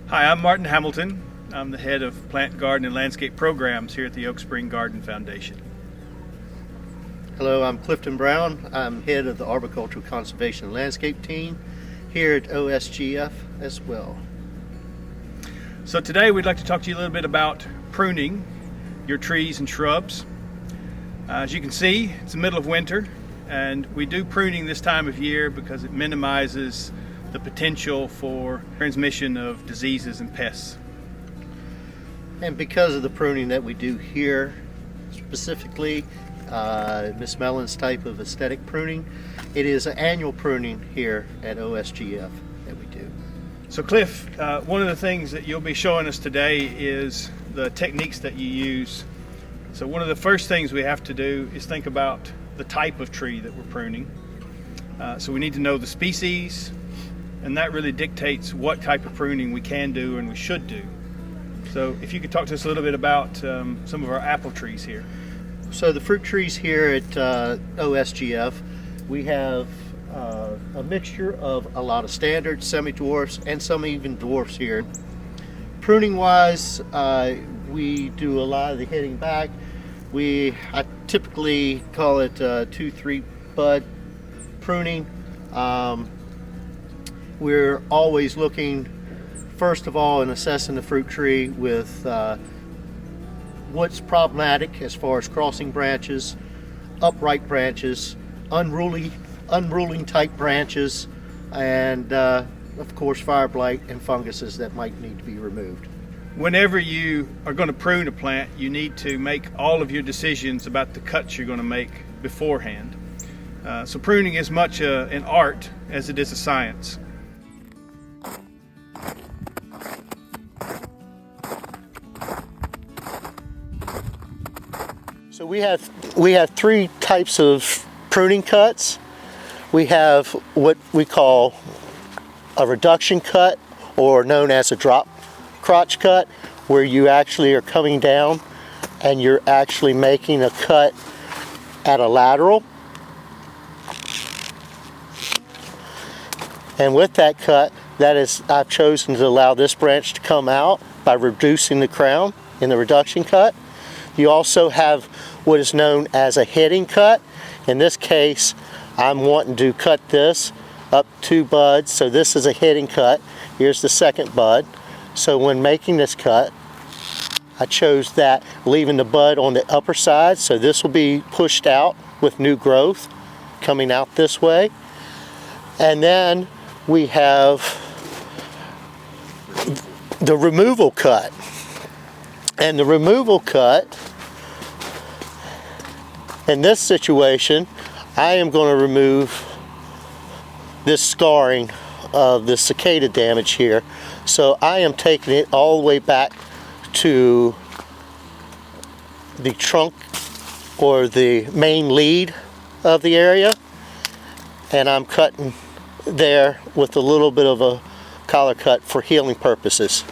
Hi, I'm Martin Hamilton. I'm the head of Plant, Garden, and Landscape Programs here at the Oak Spring Garden Foundation. Hello, I'm Clif Brown. I'm head of the Arboricultural Conservation and Landscape team here at OSGF as well. So today we'd like to talk to you a little bit about pruning your trees and shrubs. As you can see, it's the middle of winter, and we do pruning this time of year because it minimizes the potential for transmission of diseases and pests. And because of the pruning that we do here, specifically Miss Mellon's type of aesthetic pruning, it is an annual pruning here at OSGF that we do. So Cliff, one of the things that you'll be showing us today is the techniques that you use. So one of the first things we have to do is think about the type of tree that we're pruning. So we need to know the species, and that really dictates what type of pruning we can do and we should do. So if you could talk to us a little bit about some of our apple trees here. So the fruit trees here at OSGF, we have a mixture of a lot of standard, semi-dwarfs, and some even dwarfs here. Pruning wise, we do a lot of the hitting back. I typically call it 2-3 bud pruning. We're always looking, first of all, and assessing the fruit tree with what's problematic as far as crossing branches, upright branches, unruling type branches, and of course fire blight and funguses that might need to be removed. Whenever you are going to prune a plant, you need to make all of your decisions about the cuts you're going to make beforehand. So pruning is much an art as it is a science. So we have three types of pruning cuts. We have what we call a reduction cut, or known as a drop crotch cut, where you actually are coming down and you're actually making a cut at a lateral. And with that cut, I've chosen to allow this branch to come out by reducing the crown in the reduction cut. You also have what is known as a hitting cut. In this case, I'm wanting to cut this up 2 buds, so this is a hitting cut. Here's the second bud. So when making this cut, I chose that, leaving the bud on the upper side, so this will be pushed out with new growth coming out this way. And then we have the removal cut. And the removal cut, in this situation, I am going to remove this scarring of the cicada damage here. So I am taking it all the way back to the trunk or the main lead of the area, and I'm cutting there with a little bit of a collar cut for healing purposes.